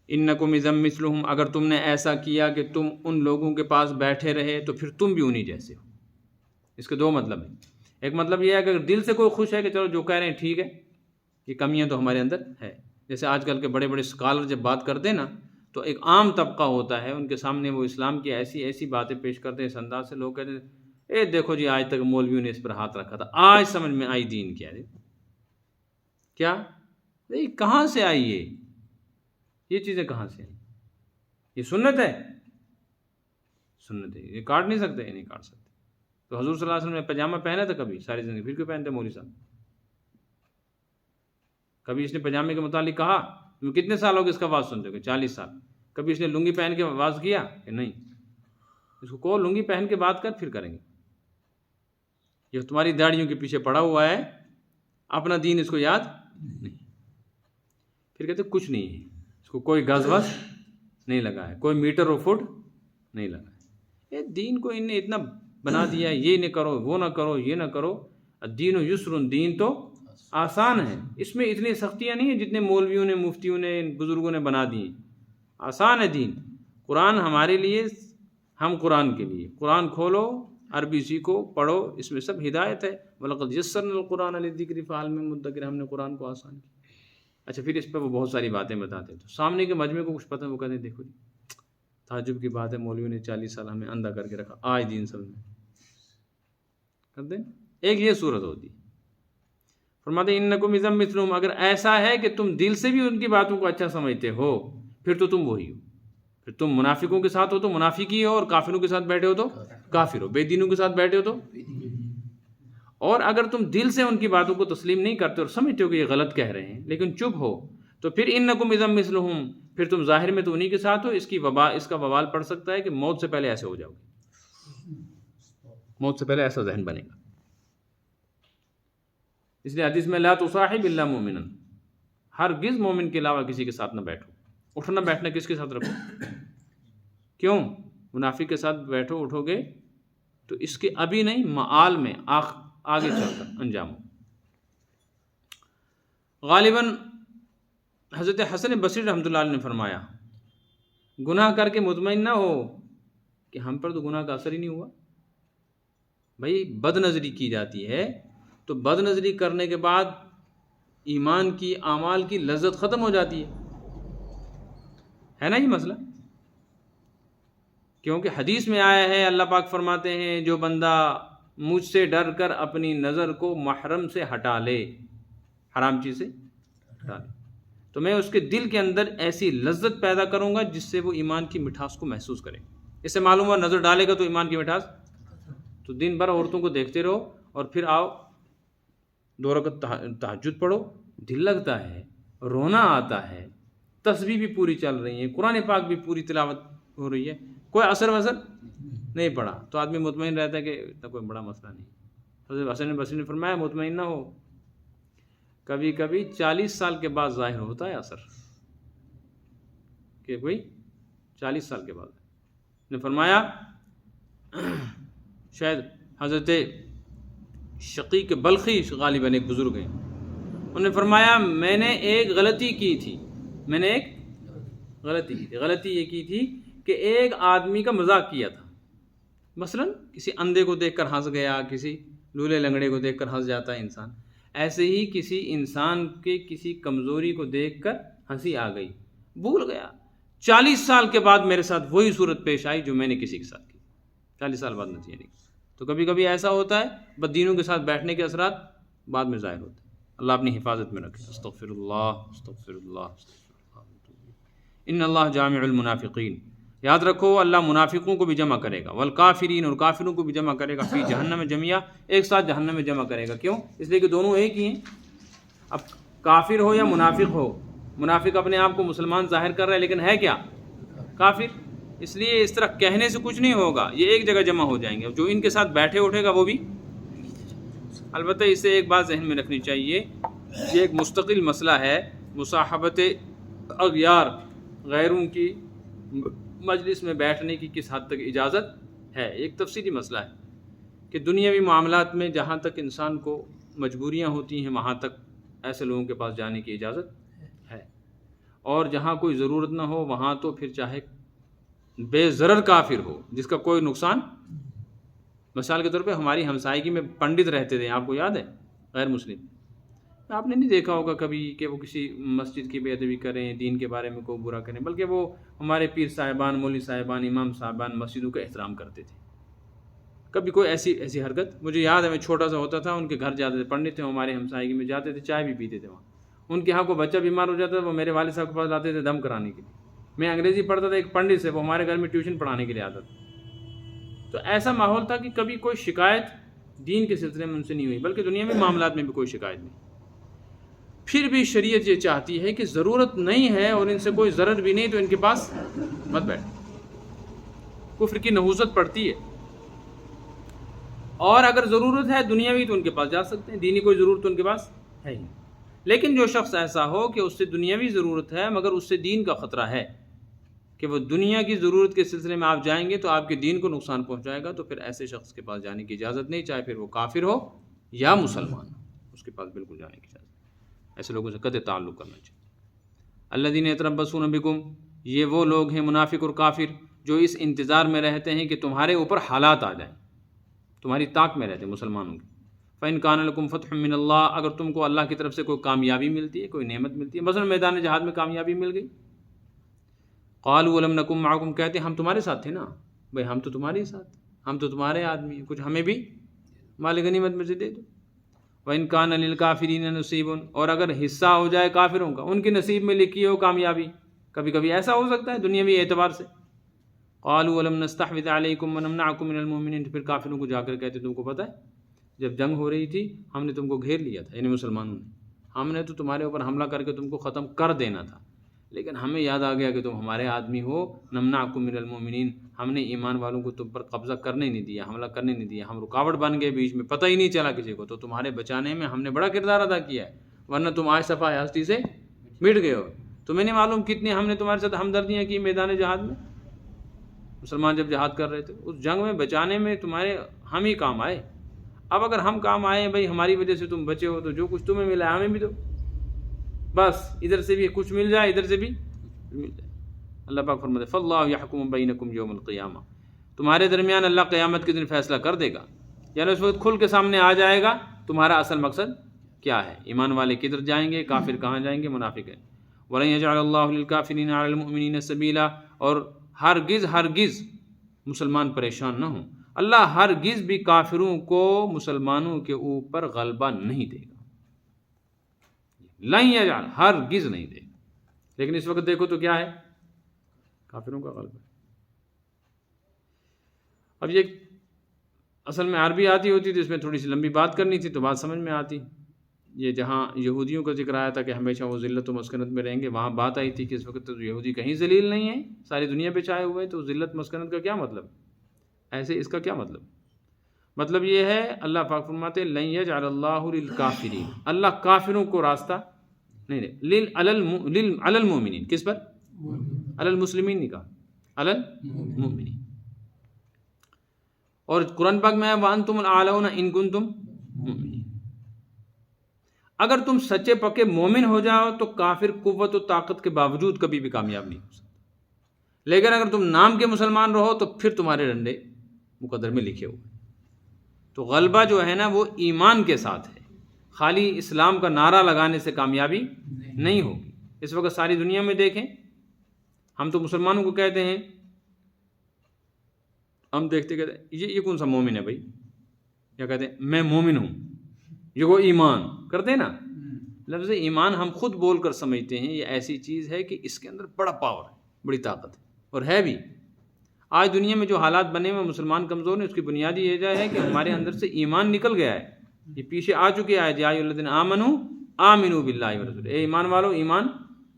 A: انکم اذا مثلہم، اگر تم نے ایسا کیا کہ تم ان لوگوں کے پاس بیٹھے رہے تو پھر تم بھی انہی جیسے ہو۔ اس کے دو مطلب ہیں، ایک مطلب یہ ہے کہ اگر دل سے کوئی خوش ہے کہ چلو جو کہہ رہے ہیں ٹھیک ہے، یہ کمیاں تو ہمارے اندر ہے، جیسے آج کل کے بڑے بڑے اسکالر جب بات کرتے ہیں نا تو ایک عام طبقہ ہوتا ہے، ان کے سامنے وہ اسلام کی ایسی ایسی باتیں پیش کرتے ہیں اس انداز سے، لوگ کہتے ہیں اے دیکھو جی آج تک مولویوں نے اس پر ہاتھ رکھا تھا، آج سمجھ میں آئی دین کیا ہے۔ کیا کہاں سے آئی یہ چیزیں کہاں سے آئی؟ یہ سنت ہے، سنت ہے، یہ کاٹ نہیں سکتے، یہ نہیں کاٹ سکتے۔ تو حضور صلی اللہ علیہ وسلم نے پاجامہ پہنا تھا کبھی ساری زندگی، پھر کیوں پہنتے مولوی صاحب؟ کبھی اس نے پاجامے کے متعلق کہا؟ تم کتنے سال ہو گئے اس کا آواز سنتے ہو؟ 40 سال۔ کبھی اس نے لنگی پہن کے آواز کیا کہ نہیں؟ اس کو کہو لنگی پہن کے بات کر، پھر کریں گے۔ یہ تمہاری داڑھیوں کے پیچھے پڑا ہوا ہے، اپنا دین اس کو یاد نہیں، پھر کہتے کچھ نہیں ہے، اس کو کوئی گز وز نہیں لگا ہے، کوئی میٹر و فٹ نہیں لگا ہے۔ یہ دین کو ان نے اتنا بنا دیا ہے، یہ نہ کرو، وہ نہ کرو، یہ نہ کرو، الدین و یسر، دین تو آسان ہے، اس میں اتنی سختیاں نہیں ہیں جتنے مولویوں نے، مفتیوں نے، بزرگوں نے بنا دی ہیں۔ آسان ہے دین، قرآن ہمارے لیے، ہم قرآن کے لیے، قرآن کھولو، عربی سیکھو، پڑھو، اس میں سب ہدایت ہے۔ وَلَقَدْ يَسَّرْنَا الْقُرْآنَ لِلذِّكْرِ فَهَلْ مِن مُدَّكِرٍ، ہم نے قرآن کو آسان کیا۔ اچھا پھر اس پہ وہ بہت ساری باتیں بتاتے ہیں، تو سامنے کے مجمع کو کچھ پتہ، وہ کہتے ہیں دیکھو جی تعجب کی بات ہے، مولویوں نے 40 سال ہمیں اندھا کر کے رکھا، آج دین سمجھ میں کرتے ہیں۔ ایک یہ صورت ہوتی ہے، فرماتے ہیں انکم اذا مثلہم، اگر ایسا ہے کہ تم دل سے بھی ان کی باتوں کو اچھا سمجھتے ہو، پھر تو تم وہی ہو، پھر تم منافقوں کے ساتھ ہو تو منافق ہی ہو، اور کافروں کے ساتھ بیٹھے ہو تو کافر ہو، بے دینوں کے ساتھ بیٹھے ہو تو۔ اور اگر تم دل سے ان کی باتوں کو تسلیم نہیں کرتے اور سمجھتے ہو کہ یہ غلط کہہ رہے ہیں لیکن چپ ہو، تو پھر انکم اذا مثلہم، پھر تم ظاہر میں تو انہی کے ساتھ ہو، اس کا وبال پڑ سکتا ہے کہ موت سے پہلے ایسے ہو جاؤ گے، موت سے پہلے ایسا ذہن بنے گا۔ اس لیے حدیث میں لا تصاحب الا مومنا، ہرگز مومن کے علاوہ کسی کے ساتھ نہ بیٹھو۔ اٹھنا بیٹھنا کس کے ساتھ رکھو؟ کیوں؟ منافق کے ساتھ بیٹھو اٹھو گے تو اس کے ابھی نہیں، معال میں آگے چل کر انجام ہو۔ غالباً حضرت حسن بصری رحمۃ اللہ علیہ نے فرمایا، گناہ کر کے مطمئن نہ ہو کہ ہم پر تو گناہ کا اثر ہی نہیں ہوا۔ بھائی بد نظری کی جاتی ہے تو بد نظری کرنے کے بعد ایمان کی، اعمال کی لذت ختم ہو جاتی ہے نا یہ مسئلہ؟ کیونکہ حدیث میں آیا ہے، اللہ پاک فرماتے ہیں جو بندہ مجھ سے ڈر کر اپنی نظر کو محرم سے ہٹا لے، حرام چیز سے ہٹا لے، تو میں اس کے دل کے اندر ایسی لذت پیدا کروں گا جس سے وہ ایمان کی مٹھاس کو محسوس کرے۔ اس سے معلوم ہوا نظر ڈالے گا تو ایمان کی مٹھاس۔ تو دن بھر عورتوں کو دیکھتے رہو اور پھر آؤ 2 رکعت تہجد پڑھو، دل لگتا ہے، رونا آتا ہے، تسبیح بھی پوری چل رہی ہیں، قرآن پاک بھی پوری تلاوت ہو رہی ہے، کوئی اثر وثر نہیں پڑا، تو آدمی مطمئن رہتا ہے کہ اتنا کوئی بڑا مسئلہ نہیں۔ حضرت حسن بصری نے فرمایا مطمئن نہ ہو، کبھی کبھی 40 سال کے بعد ظاہر ہوتا ہے اثر، کہ کوئی 40 سال کے بعد نے فرمایا، شاید حضرت شقیق بلخی غالباً ایک بزرگ ہیں، انہوں نے فرمایا میں نے ایک غلطی کی تھی، غلطی یہ کی تھی کہ ایک آدمی کا مذاق کیا تھا، مثلا کسی اندھے کو دیکھ کر ہنس گیا، کسی لولے لنگڑے کو دیکھ کر ہنس جاتا ہے انسان، ایسے ہی کسی انسان کے کسی کمزوری کو دیکھ کر ہنسی آ گئی، بھول گیا، 40 سال کے بعد میرے ساتھ وہی صورت پیش آئی جو میں نے کسی کے ساتھ کی، 40 سال بعد نتیجہ نہیں۔ تو کبھی کبھی ایسا ہوتا ہے بددینوں کے ساتھ بیٹھنے کے اثرات بعد میں ظاہر ہوتے ہیں۔ اللہ اپنی حفاظت میں رکھے۔ استغفر اللہ استغفر اللہ استغفر اللہ۔ ان اللہ جامع المنافقین، یاد رکھو اللہ منافقوں کو بھی جمع کرے گا، والکافرین، اور کافروں کو بھی جمع کرے گا، فی جہنم جميعا، ایک ساتھ جہنم میں جمع کرے گا۔ کیوں؟ اس لیے کہ دونوں ایک ہی ہیں۔ اب کافر ہو یا منافق ہو، منافق اپنے آپ کو مسلمان ظاہر کر رہا ہے لیکن ہے کیا؟ کافر۔ اس لیے اس طرح کہنے سے کچھ نہیں ہوگا، یہ ایک جگہ جمع ہو جائیں گے، جو ان کے ساتھ بیٹھے اٹھے گا وہ بھی۔ البتہ اس سے ایک بات ذہن میں رکھنی چاہیے، یہ ایک مستقل مسئلہ ہے، مصاحبت اغیار، غیروں کی مجلس میں بیٹھنے کی کس حد تک اجازت ہے، ایک تفصیلی مسئلہ ہے کہ دنیاوی معاملات میں جہاں تک انسان کو مجبوریاں ہوتی ہیں وہاں تک ایسے لوگوں کے پاس جانے کی اجازت ہے، اور جہاں کوئی ضرورت نہ ہو وہاں تو پھر چاہے بے ضرر کافر ہو جس کا کوئی نقصان۔ مثال کے طور پہ ہماری ہمسائیگی میں پنڈت رہتے تھے، آپ کو یاد ہے، غیر مسلم، آپ نے نہیں دیکھا ہوگا کبھی کہ وہ کسی مسجد کی بے ادبی کریں، دین کے بارے میں کو برا کریں، بلکہ وہ ہمارے پیر صاحبان، مولوی صاحبان، امام صاحبان مسجدوں کا احترام کرتے تھے۔ کبھی کوئی ایسی حرکت، مجھے یاد ہے میں چھوٹا سا ہوتا تھا، ان کے گھر جاتے تھے، پنڈت تھے ہمارے ہمسائیگی میں، جاتے تھے چائے بھی پیتے تھے وہاں، ان کے ہاں کوئی بچہ بیمار ہو جاتا تھا وہ میرے والد صاحب کے پاس لاتے تھے دم کرانے کے لیے، میں انگریزی پڑھتا تھا، ایک پنڈت سے وہ ہمارے گھر میں ٹیوشن پڑھانے کے لیے آتا تھا۔ تو ایسا ماحول تھا کہ کبھی کوئی شکایت دین کے سلسلے میں ان سے نہیں ہوئی، بلکہ دنیا میں معاملات میں بھی کوئی شکایت نہیں۔ پھر بھی شریعت یہ چاہتی ہے کہ ضرورت نہیں ہے اور ان سے کوئی ضرر بھی نہیں تو ان کے پاس مت بیٹھ، کفر کی نحوست پڑتی ہے، اور اگر ضرورت ہے دنیاوی تو ان کے پاس جا سکتے ہیں، دینی کوئی ضرورت تو ان کے پاس ہے ہی۔ لیکن جو شخص ایسا ہو کہ اس سے دنیاوی ضرورت ہے مگر اس سے دین کا خطرہ ہے کہ وہ دنیا کی ضرورت کے سلسلے میں آپ جائیں گے تو آپ کے دین کو نقصان پہنچائے گا، تو پھر ایسے شخص کے پاس جانے کی اجازت نہیں، چاہے پھر وہ کافر ہو یا مسلمان ہو، اس کے پاس بالکل جانے کی اجازت نہیں۔ ایسے لوگوں سے قطع تعلق کرنا چاہیے۔ الذین یتربصون بکم، یہ وہ لوگ ہیں منافق اور کافر جو اس انتظار میں رہتے ہیں کہ تمہارے اوپر حالات آ جائیں، تمہاری طاق میں رہتے ہیں مسلمانوں کی۔ فَإِن كَانَ لَكُمْ فَتْحٌ مِّنَ اللَّهِ، اگر تم کو اللہ کی طرف سے کوئی کامیابی ملتی ہے، کوئی نعمت ملتی ہے، مثلا میدان جہاد میں کامیابی مل گئی، قالوا وَلَمْ نَكُن مَّعَكُمْ، کہتے ہیں ہم تمہارے ساتھ تھے نا، بھائی ہم تو تمہارے ساتھ، ہم تو تمہارے آدمی ہیں، کچھ ہمیں بھی مال غنیمت میں سے دے دو۔ وَإِن كَانَ لِلْكَافِرِينَ نَصِيبٌ، اور اگر حصہ ہو جائے کافروں کا، ان کے نصیب میں لکھی ہو کامیابی، کبھی کبھی ایسا ہو سکتا ہے دنیاوی اعتبار سے۔ قالوا وَلَمْ نَسْتَحْوِذْ عَلَيْكُمْ وَنَمْنَعْكُمْ مِنَ الْمُؤْمِنِينَ، تو پھر کافروں کو جا کر کہتے تم کو پتہ ہے جب جنگ ہو رہی تھی ہم نے تم کو گھیر لیا تھا، یعنی مسلمانوں نے، ہم نے تو تمہارے اوپر حملہ کر کے تم کو ختم کر دینا تھا، لیکن ہمیں یاد آ گیا کہ تم ہمارے آدمی ہو، نمنعکم من المؤمنین، ہم نے ایمان والوں کو تم پر قبضہ کرنے نہیں دیا، حملہ کرنے نہیں دیا، ہم رکاوٹ بن گئے بیچ میں، پتہ ہی نہیں چلا کسی کو، تو تمہارے بچانے میں ہم نے بڑا کردار ادا کیا ہے، ورنہ تم آج صفحہ ہستی سے مٹ گئے ہو۔ تمہیں نہیں معلوم کتنی ہم نے تمہارے ساتھ ہمدردیاں کی میدان جہاد میں، مسلمان جب جہاد کر رہے تھے اس جنگ میں بچانے میں تمہارے ہم ہی کام آئے۔ اب اگر ہم کام آئے ہیں بھائی ہماری وجہ سے تم بچے ہو تو جو کچھ تمہیں ملا ہمیں بھی دو، بس ادھر سے بھی کچھ مل جائے ادھر سے بھی مل جائے۔ اللہ پاک فرماتے ہیں فاللہ یحکم بینکم یوم القیامہ، تمہارے درمیان اللہ قیامت کے دن فیصلہ کر دے گا، یعنی اس وقت کھل کے سامنے آ جائے گا تمہارا اصل مقصد کیا ہے، ایمان والے کدھر جائیں گے، کافر کہاں جائیں گے، منافق ہیں۔ وَلَن يَجْعَلَ اللَّهُ لِلْكَافِرِينَ عَلَى الْمُؤْمِنِينَ سَبِيلًا، اور ہرگز مسلمان پریشان نہ ہوں، اللہ ہرگز بھی کافروں کو مسلمانوں کے اوپر غلبہ نہیں دے گا، لن یجعل، ہرگز نہیں دے گا۔ لیکن اس وقت دیکھو تو کیا ہے، کافروں کا غلبہ۔ اب یہ اصل میں عربی آتی ہوتی تو اس میں تھوڑی سی لمبی بات کرنی تھی تو بات سمجھ میں آتی۔ یہ جہاں یہودیوں کا ذکر آیا تھا کہ ہمیشہ وہ ذلت و مسکنت میں رہیں گے، وہاں بات آئی تھی کہ اس وقت تو یہودی کہیں ذلیل نہیں ہیں، ساری دنیا پہ چھائے ہوئے، تو ذلت مسکنت کا کیا مطلب، ایسے اس کا کیا مطلب؟ مطلب یہ ہے اللہ پاک فرماتے ہیں لن یجعل اللہ للکافرین، اللہ کافروں کو راستہ نہیں دے، علی المؤمنین، کس پر؟ علی المسلمین نہیں کہا، علی المؤمنین۔ اور قرآن پاک میں ہے وانتم الاعلون ان کنتم مؤمنین، اگر تم سچے پکے مومن ہو جاؤ تو کافر قوت و طاقت کے باوجود کبھی بھی کامیاب نہیں ہو سکتا، لیکن اگر تم نام کے مسلمان رہو تو پھر تمہارے ڈنڈے مقدر میں لکھے ہوئے۔ تو غلبہ جو ہے نا وہ ایمان کے ساتھ ہے، خالی اسلام کا نعرہ لگانے سے کامیابی نہیں ہوگی۔ اس وقت ساری دنیا میں دیکھیں، ہم تو مسلمانوں کو کہتے ہیں، ہم دیکھتے کہتے ہیں یہ کون سا مومن ہے بھائی، یا کہتے ہیں میں مومن ہوں، یہ وہ ایمان کرتے ہیں نا۔ لفظ ایمان ہم خود بول کر سمجھتے ہیں یہ ایسی چیز ہے کہ اس کے اندر بڑا پاور ہے، بڑی طاقت ہے، اور ہے بھی۔ آج دنیا میں جو حالات بنے ہوئے مسلمان کمزور ہیں، اس کی بنیادی وجہ ہے کہ ہمارے اندر سے ایمان نکل گیا ہے۔ یہ پیچھے آ چکی ہے یا ایھا الذین آمنوا آمنوا باللہ ورسولہ، اے ایمان والو ایمان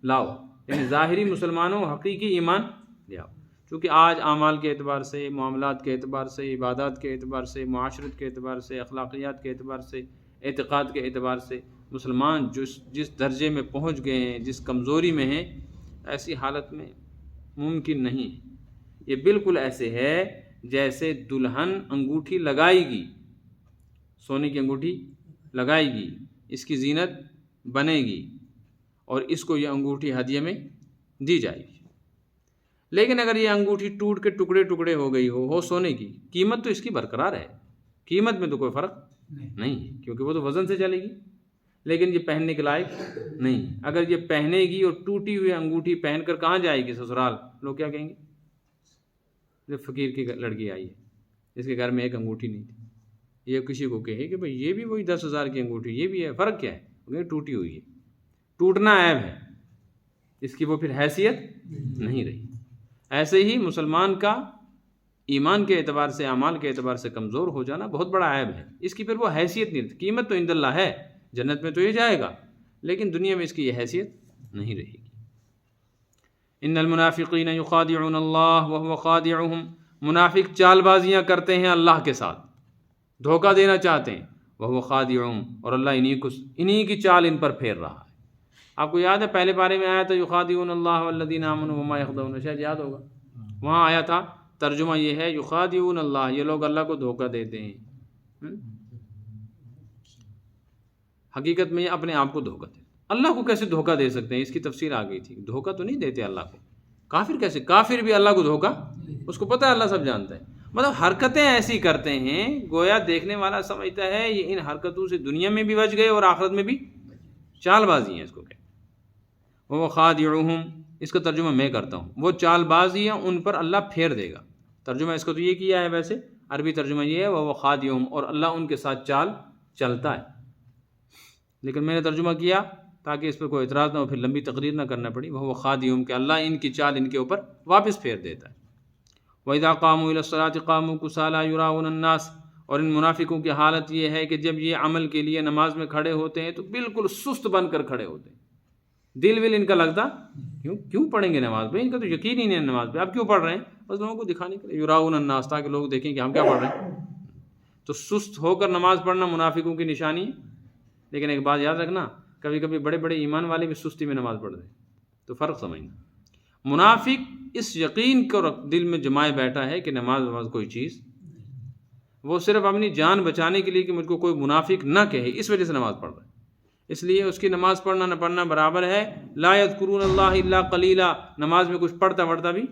A: لاؤ، یعنی ظاہری مسلمانوں حقیقی ایمان لے آؤ۔ چونکہ آج اعمال کے اعتبار سے، معاملات کے اعتبار سے، عبادات کے اعتبار سے، معاشرت کے اعتبار سے، اخلاقیات کے اعتبار سے، اعتقاد کے اعتبار سے مسلمان جس درجے میں پہنچ گئے ہیں، جس کمزوری میں ہیں، ایسی حالت میں ممکن نہیں ہے۔ یہ بالکل ایسے ہے جیسے دلہن انگوٹھی لگائے گی، سونے کی انگوٹھی لگائے گی، اس کی زینت بنے گی، اور اس کو یہ انگوٹھی ہدیے میں دی جائے گی۔ لیکن اگر یہ انگوٹھی ٹوٹ کے ٹکڑے ٹکڑے ہو گئی ہو سونے کی، قیمت تو اس کی برقرار ہے، قیمت میں تو کوئی فرق نہیں ہے، کیونکہ وہ تو وزن سے چلے گی، لیکن یہ پہننے کے لائق نہیں۔ اگر یہ پہنے گی اور ٹوٹی ہوئی انگوٹھی پہن کر کہاں جائے گی؟ سسرال، لوگ کیا کہیں گے؟ جب فقیر کی لڑکی آئی ہے، جس کے گھر میں ایک انگوٹھی نہیں تھی، یہ کسی کو کہے کہ بھئی یہ بھی وہی 10,000 کی انگوٹھی، یہ بھی ہے، فرق کیا ہے؟ وہ ٹوٹی ہوئی ہے، ٹوٹنا عیب ہے، اس کی وہ پھر حیثیت نہیں رہی۔ ایسے ہی مسلمان کا ایمان کے اعتبار سے، اعمال کے اعتبار سے کمزور ہو جانا بہت بڑا عیب ہے، اس کی پھر وہ حیثیت نہیں رہتی۔ قیمت تو عند اللہ ہے، جنت میں تو یہ جائے گا، لیکن دنیا میں اس کی یہ حیثیت نہیں رہے گی۔ ان المنافقین یخادعون اللہ وهو خادعهم، منافق چال بازیاں کرتے ہیں اللہ کے ساتھ، دھوکہ دینا چاہتے ہیں، وهو خادعهم، اور اللہ انہی کی چال ان پر پھیر رہا ہے۔ آپ کو یاد ہے پہلے پارے میں آیا تھا یخادعون اللہ والذین آمنوا وما یخدعون، شاید یاد ہوگا، وہاں آیا تھا ترجمہ یہ ہے یخادعون اللہ، یہ لوگ اللہ کو دھوکہ دیتے ہیں، حقیقت میں یہ اپنے آپ کو دھوکہ دیتے۔ اللہ کو کیسے دھوکہ دے سکتے ہیں؟ اس کی تفسیر آ گئی تھی، دھوکہ تو نہیں دیتے اللہ کو، کافر کیسے؟ کافر بھی اللہ کو دھوکہ، اس کو پتہ ہے اللہ سب جانتا ہے، مطلب حرکتیں ایسی کرتے ہیں گویا دیکھنے والا سمجھتا ہے یہ ان حرکتوں سے دنیا میں بھی بچ گئے اور آخرت میں بھی، چال بازی ہیں اس کو کہتے ہیں۔ وہ خادعهم، اس کا ترجمہ میں کرتا ہوں، وہ چال بازیاں ان پر اللہ پھیر دے گا۔ ترجمہ اس کو تو یہ کیا ہے، ویسے عربی ترجمہ یہ ہے وہ خادعهم، اور اللہ ان کے ساتھ چال چلتا ہے، لیکن میں نے ترجمہ کیا تاکہ اس پر کوئی اعتراض نہ ہو، پھر لمبی تقریر نہ کرنا پڑی، وہ خادعهم، کہ اللہ ان کی چال ان کے اوپر واپس پھیر دیتا ہے۔ وَإِذَا قَامُوا إِلَى الصَّلَاةِ قَامُوا كُسَالَىٰ يُرَاءُونَ النَّاسَ، اور ان منافقوں کی حالت یہ ہے کہ جب یہ عمل کے لیے نماز میں کھڑے ہوتے ہیں تو بالکل سست بن کر کھڑے ہوتے ہیں، دل ول ان کا لگتا کیوں پڑھیں گے نماز پہ، ان کا تو یقین ہی نہیں ہے نماز پہ، اب کیوں پڑھ رہے ہیں؟ بس لوگوں کو دکھانے کے لیے، یُرَاءُونَ النَّاسَ، تاکہ لوگ دیکھیں کہ ہم کیا پڑھ رہے ہیں۔ تو سست ہو کر نماز پڑھنا منافقوں کی نشانی ہے، لیکن ایک بات یاد رکھنا، کبھی کبھی بڑے بڑے ایمان والے بھی سستی میں نماز پڑھتے ہیں، تو فرق سمجھنا۔ منافق اس یقین کو دل میں جمائے بیٹھا ہے کہ نماز کوئی چیز، وہ صرف اپنی جان بچانے کے لیے کہ مجھ کو کوئی منافق نہ کہے، اس وجہ سے نماز پڑھ رہا ہے، اس لیے اس کی نماز پڑھنا نہ پڑھنا برابر ہے۔ لا یذکرون اللہ الا قلیلا، نماز میں کچھ پڑھتا بھی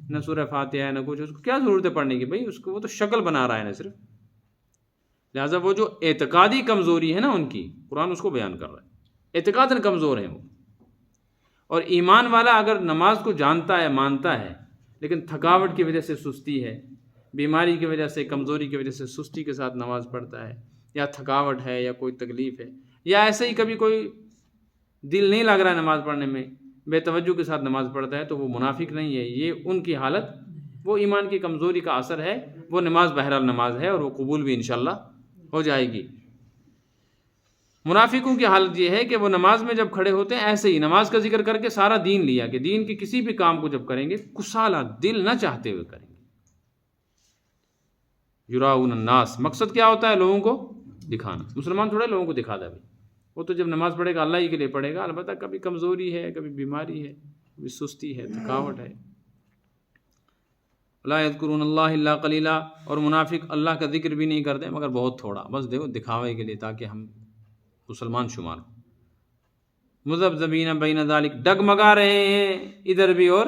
A: نہ، سورہ فاتحہ ہے نہ کچھ، اس کو کیا ضرورت ہے پڑھنے کی بھائی، اس کو وہ تو شکل بنا رہا ہے نا صرف۔ لہٰذا وہ جو اعتقادی کمزوری ہے نا ان کی، قرآن اس کو بیان کر رہا ہے، اعتقاداً کمزور ہیں وہ۔ اور ایمان والا اگر نماز کو جانتا ہے، مانتا ہے، لیکن تھکاوٹ کی وجہ سے سستی ہے، بیماری کی وجہ سے، کمزوری کی وجہ سے سستی کے ساتھ نماز پڑھتا ہے، یا تھکاوٹ ہے یا کوئی تکلیف ہے، یا ایسے ہی کبھی کوئی دل نہیں لگ رہا ہے نماز پڑھنے میں، بے توجہ کے ساتھ نماز پڑھتا ہے، تو وہ منافق نہیں ہے، یہ ان کی حالت وہ ایمان کی کمزوری کا اثر ہے۔ وہ نماز بہرحال نماز ہے اور وہ قبول بھی انشاءاللہ ہو جائے گی۔ منافقوں کی حالت یہ ہے کہ وہ نماز میں جب کھڑے ہوتے ہیں ایسے ہی نماز کا ذکر کر کے سارا دین لیا کہ دین کے کسی بھی کام کو جب کریں گے کسالہ، دل نہ چاہتے ہوئے کریں گے، یراؤن الناس، مقصد کیا ہوتا ہے؟ لوگوں کو دکھانا۔ مسلمان تھوڑے لوگوں کو دکھاتا ہے، وہ تو جب نماز پڑھے گا اللہ ہی کے لیے پڑھے گا، البتہ کبھی کمزوری ہے، کبھی بیماری ہے، کبھی سستی ہے، تھکاوٹ ہے۔ لا یذکرون اللہ الا قلیلا، اور منافق اللہ کا ذکر بھی نہیں کرتے مگر بہت تھوڑا، بس دیکھو دکھاوے کے لیے تاکہ ہم مسلمان شمار ہوں۔ مذبذبین بین ذلک، ڈگمگا رہے ہیں ادھر بھی اور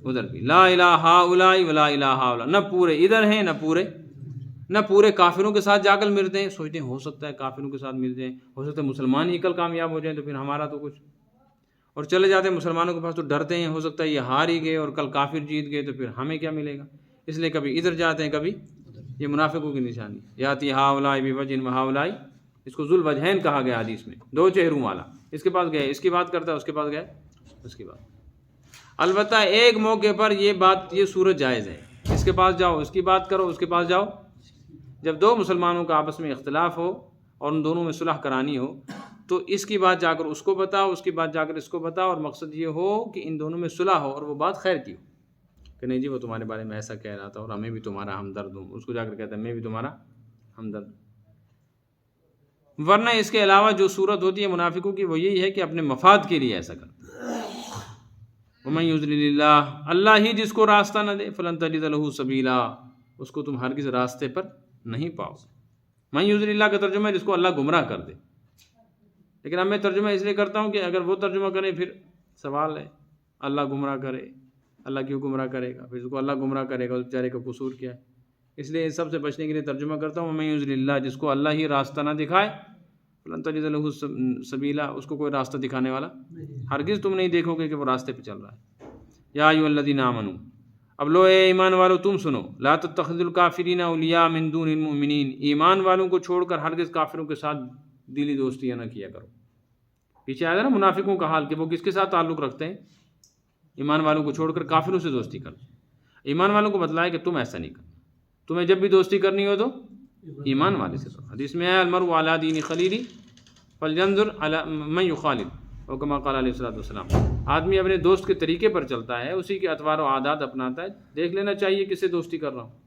A: ادھر بھی، لا الہ ہؤلاء ولا الہ ہؤلاء، نہ پورے ادھر ہیں نہ پورے کافروں کے ساتھ جا کر ملتے ہیں، سوچتے ہیں ہو سکتا ہے کافروں کے ساتھ مل جائیں، ہو سکتا ہے مسلمان ہی کل کامیاب ہو جائیں تو پھر ہمارا تو کچھ، اور چلے جاتے ہیں مسلمانوں کے پاس تو ڈرتے ہیں ہو سکتا ہے یہ ہار ہی گئے اور کل کافر جیت گئے تو پھر ہمیں کیا ملے گا، اس لیے کبھی ادھر جاتے ہیں کبھی، یہ منافقوں کی نشانی۔ یاتی ہؤلاء بوجہ وہؤلاء، اس کو ذو الوجہین کہا گیا حدیث میں، دو چہروں والا، اس کے پاس گئے اس کی بات کرتا ہے، اس کے پاس گئے اس کی بات۔ البتہ ایک موقع پر یہ صورت جائز ہے، اس کے پاس جاؤ اس کی بات کرو، اس کے پاس جاؤ، جب دو مسلمانوں کا آپس میں اختلاف ہو اور ان دونوں میں صلح کرانی ہو تو اس کی بات جا کر اس کو بتاؤ، اس کی بات جا کر اس کو بتاؤ، اور مقصد یہ ہو کہ ان دونوں میں صلح ہو اور وہ بات خیر کی ہو، کہ نہیں جی وہ تمہارے بارے میں ایسا کہہ رہا تھا اور ہمیں بھی تمہارا ہمدرد ہوں، اس کو جا کر کہتا ہے میں بھی تمہارا ہمدرد ہوں۔ ورنہ اس کے علاوہ جو صورت ہوتی ہے منافقوں کی وہ یہی ہے کہ اپنے مفاد کے لیے ایسا کرتے ہیں۔ ومن یضلل اللہ، اللہ ہی جس کو راستہ نہ دے، فلن تجد له سبیلا، اس کو تم ہرگز راستے پر نہیں پاؤ۔ من یضلل اللہ کا ترجمہ ہے جس کو اللہ گمراہ کر دے، لیکن اب میں ترجمہ اس لیے کرتا ہوں کہ اگر وہ ترجمہ کرے پھر سوال ہے اللہ گمراہ کرے، اللہ کیوں گمراہ کرے گا، پھر اس کو اللہ گمراہ کرے گا، اس بیچارے کا قصور کیا ہے، اس لیے اس سب سے بچنے کے لیے ترجمہ کرتا ہوں من یضلل اللہ، جس کو اللہ ہی راستہ نہ دکھائے، فلن تجد له سبیلا، اس کو کوئی راستہ دکھانے والا ہرگز تم نہیں دیکھو گے کہ وہ راستے پہ چل رہا ہے۔ یا ایھا الذین آمنوا، اب لو اے ایمان والو تم سنو، لا تتخذوا الکافرین اولیاء من دون المؤمنین، ایمان والوں کو چھوڑ کر ہرگز کافروں کے ساتھ دلی دوستیاں نہ کیا کرو۔ پیچھے آیا تھا نا منافقوں کا حال کہ وہ کس کے ساتھ تعلق رکھتے ہیں، ایمان والوں کو چھوڑ کر کافروں سے دوستی کرتے ہیں۔ ایمان والوں کو بتلایا کہ تم ایسا نہیں کرنا، تمہیں جب بھی دوستی کرنی ہو تو ایمان والے سے کرو۔ حدیث میں ہے المرء علی دین خلیلہ فلینظر الی من یخالل، اور کما قال علیہ الصلوۃ والسلام، آدمی اپنے دوست کے طریقے پر چلتا ہے، اسی کے اطوار و عادات اپناتا ہے، دیکھ لینا چاہیے کس سے دوستی کر رہا ہوں۔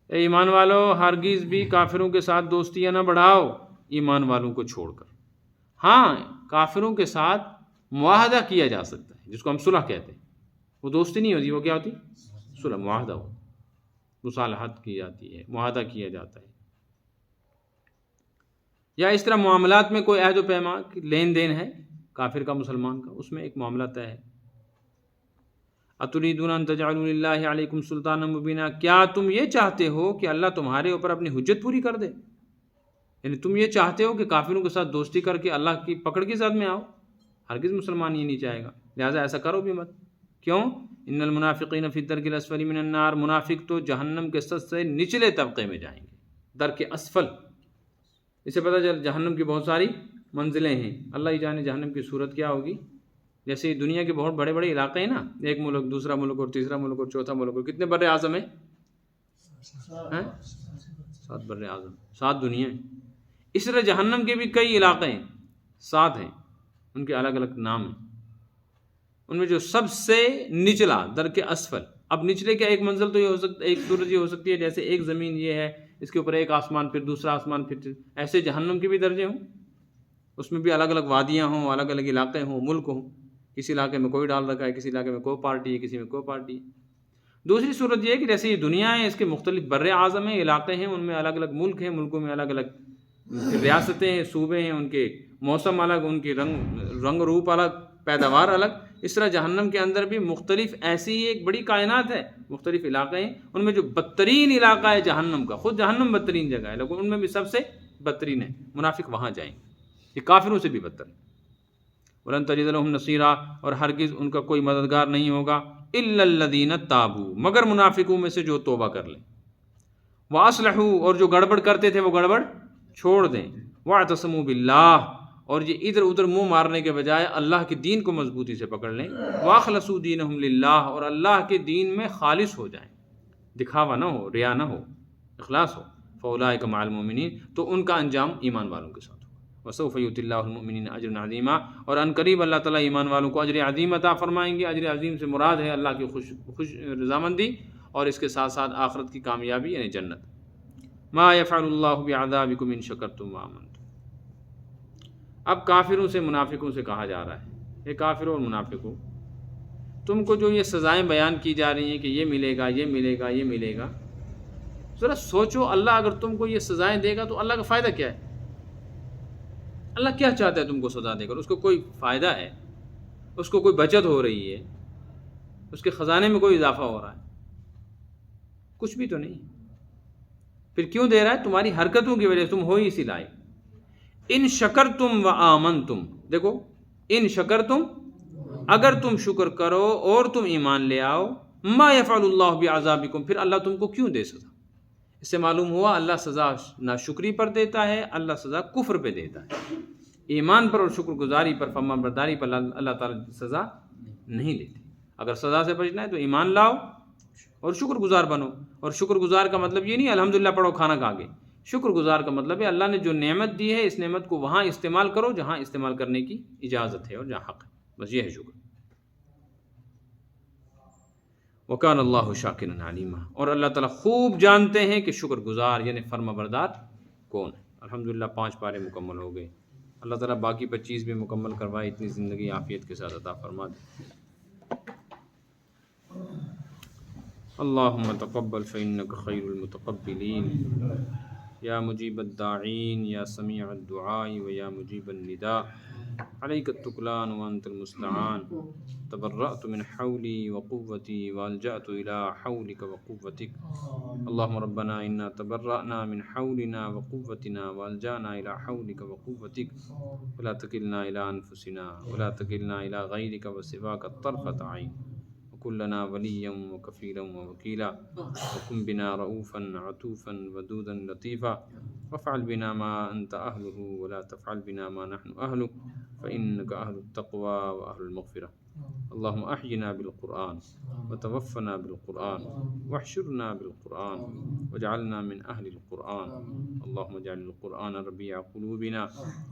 A: اے ایمان والو ہرگز بھی کافروں کے ساتھ دوستیاں نہ بڑھاؤ ایمان والوں کو چھوڑ کر۔ ہاں کافروں کے ساتھ معاہدہ کیا جا سکتا ہے جس کو ہم صلح کہتے ہیں، وہ دوستی نہیں ہوتی، وہ کیا ہوتی؟ صلح، معاہدہ ہو، مصالحت کی جاتی ہے، معاہدہ کیا جاتا ہے، یا اس طرح معاملات میں کوئی عہد و پیمان لین دین ہے کافر کا مسلمان کا، اس میں ایک معاملہ طے ہے۔ اتریدون ان تجعلوا للہ علیکم سلطانا مبینا، کیا تم یہ چاہتے ہو کہ اللہ تمہارے اوپر اپنی حجت پوری کر دے؟ یعنی تم یہ چاہتے ہو کہ کافروں کے ساتھ دوستی کر کے اللہ کی پکڑ کی زد میں آؤ؟ ہرگز مسلمان یہ نہیں چاہے گا، لہٰذا ایسا کرو بھی مت۔ کیوں؟ ان المنافقین فی الدرک الاسفل من النار، منافق تو جہنم کے سب سے نچلے طبقے میں جائیں گے، درک اسفل۔ اس سے پتہ چل جہنم کی بہت ساری منزلیں ہیں، اللہ ہی جانے جہنم کی صورت کیا ہوگی۔ جیسے دنیا کے بہت بڑے بڑے علاقے ہیں نا، ایک ملک، دوسرا ملک اور تیسرا ملک اور چوتھا ملک، اور کتنے بر اعظم ہیں؟ 7 بر اعظم، 7 دنیا ہیں۔ اس طرح جہنم کے بھی کئی علاقے ہیں، 7 ہیں، ان کے الگ الگ نام ہیں۔ ان میں جو سب سے نچلا درک اسفل، اب نچلے کا ایک منزل تو یہ ہو سکتا ہے، ایک صورت یہ ہو سکتی ہے جیسے ایک زمین یہ ہے، اس کے اوپر ایک آسمان، پھر دوسرا آسمان، پھر ایسے جہنم کے بھی درجے ہوں، اس میں بھی الگ الگ وادیاں ہوں، الگ الگ علاقے ہوں، ملک ہوں، کسی علاقے میں کوئی ڈال رکھا ہے، کسی علاقے میں کوئی پارٹی ہے، کسی میں کوئی پارٹی ہے۔ دوسری صورت یہ ہے کہ جیسے یہ دنیا ہے، اس کے مختلف بر اعظم ہیں، علاقے ہیں، ان میں الگ الگ ملک ہیں، ملکوں میں الگ الگ ریاستیں ہیں، صوبے ہیں، ان کے موسم الگ، ان کے رنگ روپ الگ، پیداوار الگ۔ اس طرح جہنم کے اندر بھی مختلف ایسی ایک بڑی کائنات ہے، مختلف علاقے ہیں، ان میں جو بدترین علاقہ ہے جہنم کا، خود جہنم بدترین جگہ ہے لیکن ان میں بھی سب سے بدترین ہے، منافق وہاں جائیں گے، یہ کافروں سے بھی بدتر ہے۔ وَلَن تَجِدَ لَهُمْ نَصِيرًا، اور ہرگز ان کا کوئی مددگار نہیں ہوگا، إِلَّا الَّذِينَ تَابُوا، مگر منافقوں میں سے جو توبہ کر لیں، وَأَصْلَحُوا، اور جو گڑبڑ کرتے تھے وہ گڑبڑ چھوڑ دیں، وَاعْتَصَمُوا بِاللَّهِ، اور یہ ادھر ادھر منہ مارنے کے بجائے اللہ کے دین کو مضبوطی سے پکڑ لیں، وَأَخْلَصُوا دِينَهُمْ لِلَّهِ، اور اللہ کے دین میں خالص ہو جائیں، دکھاوا نہ ہو، ریا نہ ہو، اخلاص ہو، فَأُولَٰئِكَ مَعَ الْمُؤْمِنِينَ، تو ان کا انجام ایمان والوں کے ساتھ ہوگا۔ وَسَوْفَ يُؤْتِ اللَّهُ الْمُؤْمِنِينَ أَجْرًا عَظِيمًا، اور ان قریب اللہ تعالیٰ ایمان والوں کو اجر عظیم عطا فرمائیں گے۔ اجر عظیم سے مراد ہے اللہ کی خوش رضامندی اور اس کے ساتھ ساتھ آخرت کی کامیابی یعنی جنت۔ ما یفعل اللہ بعذابکم ان شکرتم وآمنتم۔ اب کافروں سے منافقوں سے کہا جا رہا ہے، یہ کافروں اور منافقوں، تم کو جو یہ سزائیں بیان کی جا رہی ہیں کہ یہ ملے گا، یہ ملے گا، یہ ملے گا، ذرا سوچو اللہ اگر تم کو یہ سزائیں دے گا تو اللہ کا فائدہ کیا ہے؟ اللہ کیا چاہتا ہے تم کو سزا دے کر؟ اس کو کوئی فائدہ ہے؟ اس کو کوئی بچت ہو رہی ہے؟ اس کے خزانے میں کوئی اضافہ ہو رہا ہے؟ کچھ بھی تو نہیں۔ پھر کیوں دے رہا ہے؟ تمہاری حرکتوں کی وجہ سے، تم ہو ہی اسی لائق۔ ان شکرتم وآمنتم، دیکھو ان شکرتم، اگر تم شکر کرو اور تم ایمان لے آؤ، ما یفعل اللہ بعذابکم، پھر اللہ تم کو کیوں دے سزا؟ اس سے معلوم ہوا اللہ سزا ناشکری پر دیتا ہے، اللہ سزا کفر پہ دیتا ہے۔ ایمان پر اور شکر گزاری پر، فرمان برداری پر اللہ تعالیٰ سزا نہیں دیتی۔ اگر سزا سے بچنا ہے تو ایمان لاؤ اور شکر گزار بنو۔ اور شکر گزار کا مطلب یہ نہیں الحمدللہ پڑھو کھانا کھا کے۔ شکر گزار کا مطلب ہے اللہ نے جو نعمت دی ہے اس نعمت کو وہاں استعمال کرو جہاں استعمال کرنے کی اجازت ہے اور جہاں حق ہے، بس یہ ہے شکر۔ وَكَانَ اللَّهُ شَاكِرًا عَلِيمًا، اور اللہ تعالیٰ خوب جانتے ہیں کہ شکر گزار یعنی فرما بردار کون ہے۔ الحمدللہ 5 پارے مکمل ہو گئے۔ اللہ تعالیٰ باقی 25 بھی مکمل کروائے، اتنی زندگی عافیت کے ساتھ عطا فرما دے۔ اللہم تقبل فإنک خیر المتقبلین، یا مجیب الداعین یا سمیع الدعاء و یا مجیب النداء، علیک التکلان وانت المستعان، تبرأت من حولی وقوتی والجأت الى حولک وقوتک، اللہم ربنا انا تبرأنا من حولنا وقوتنا والجأنا الى حولک وقوتک، ولا تکلنا الى انفسنا ولا تکلنا الى غیرک وسواک طرفۃ عین، وكن لنا وليا وكفيلا ووكيلا، وكن بنا رؤوفا عطوفا ودودا لطيفا، وافعل بنا ما أنت أهله ولا تفعل بنا ما نحن أهله، فإنك أهل التقوى وأهل المغفرة، اللهم أحينا بالقرآن وتوفنا بالقرآن واحشرنا بالقرآن واجعلنا من أهل القرآن، اللهم اجعل القرآن ربيع قلوبنا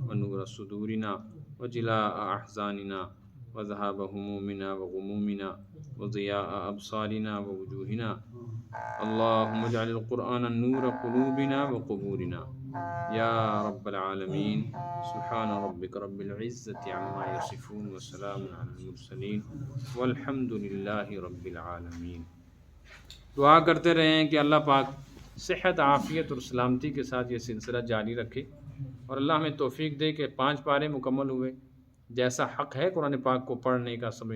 A: ونور صدورنا وجلاء أحزاننا وذهاب همومنا وغمومنا وضياء أبصارنا ووجوهنا، اللهم اجعل القرآن نور قلوبنا وقبورنا يا رب العالمين، سبحان ربك رب العزة عما يصفون وسلام على المرسلين والحمد لله رب العالمين۔ دعا کرتے رہیں کہ اللہ پاک صحت، عافیت اور سلامتی کے ساتھ یہ سلسلہ جاری رکھے، اور اللہ ہمیں توفیق دے کہ 5 پارے مکمل ہوئے۔ جیسا حق ہے قرآن پاک کو پڑھنے کا، سمجھنے